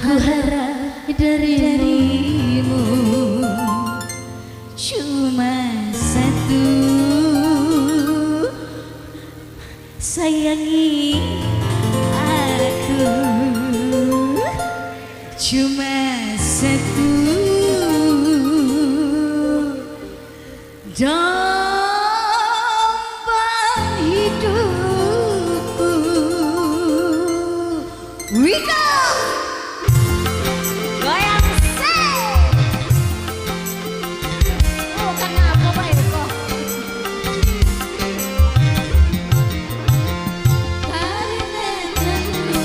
harap darimu cuma satu, sayangi aku cuma satu. Jamban hidupku, Wika goyang set. Oh kenapa Pak Eko? Karena kamu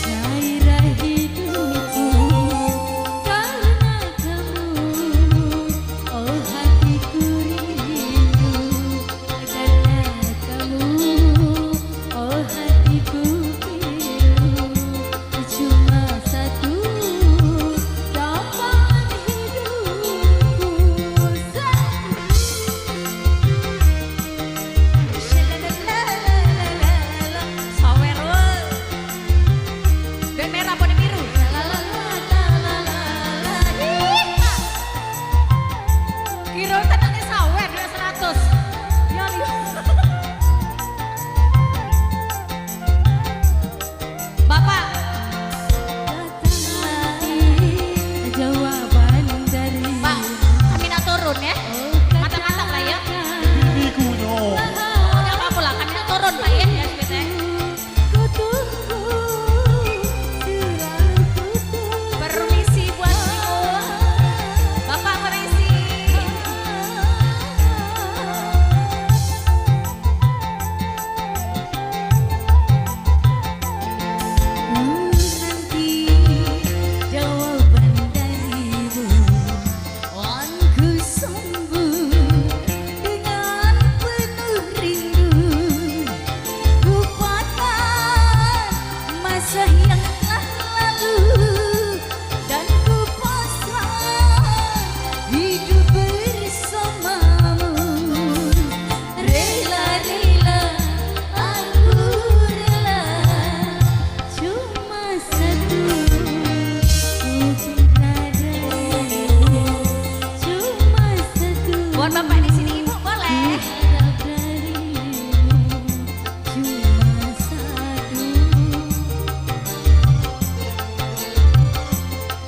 gairah hidupku, karena kamu oh hatiku rindu, karena kamu oh hatiku pilu, cuma satu dapat hidupku. Sawer woi, dan merah poni biru. Kira tenangnya sawer 200. Ya Bapak jawaban dari Pak, kami nak turun ya. Matang-matang lah ya. Oh, enggak apa-apa lah, kami nak turun Pak ya. Ya permisi buat Miko. Bapak permisi. Nanti jawaban darimu akan ku sambut dengan penuh rindu. Lupakan masa yang telah lalu dan ku pasrah hidup bersamamu. Rela-rela aku rela, cuma satu ku cinta darimu, cuma satu. Buat Bapak di sini Ibu boleh. Harap darimu cuma satu,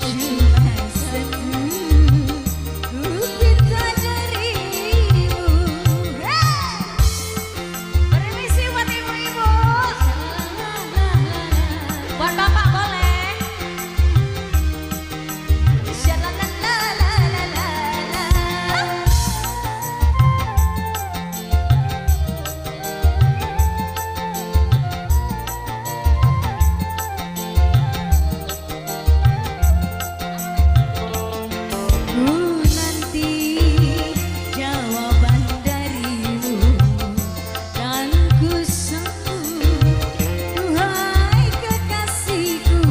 cuma satu ku minta darimu. Permisi buat ibu-ibu. Buat Bapak boleh. Nanti jawaban darimu dan ku sambut, duhai kekasihku.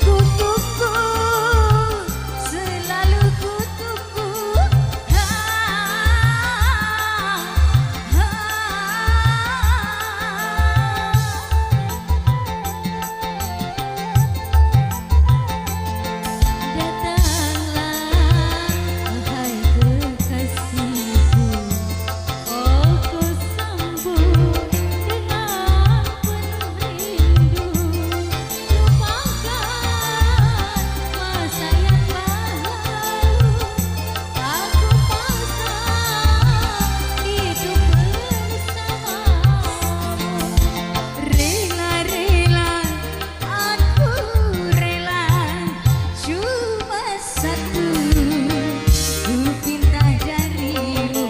Kutuku selalu kutuku. Datanglah wahai kekasihku, oh ku sambut dengan penuh rindu. Lupakan masa yang lalu, aku pasrah hidup bersamamu. Rela-rela aku rela, cuma satu ku pinta darimu.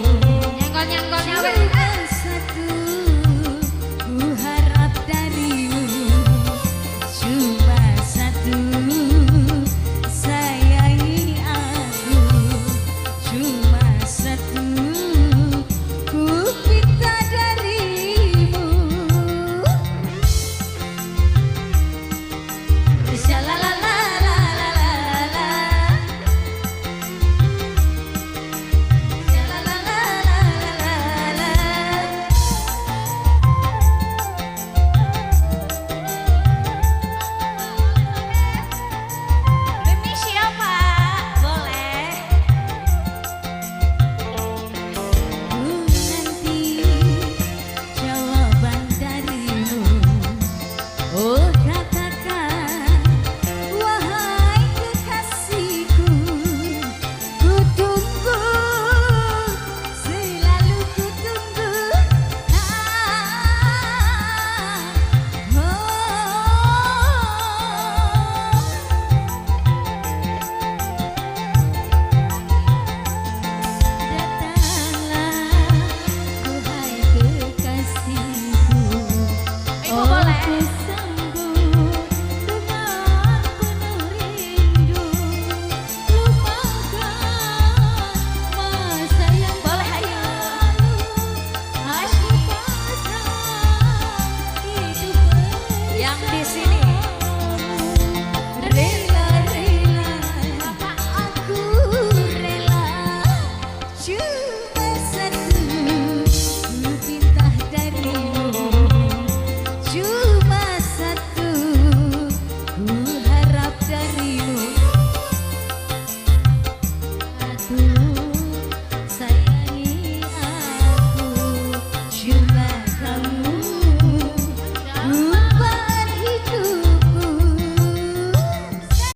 Nyenggol-nyenggolnya weh.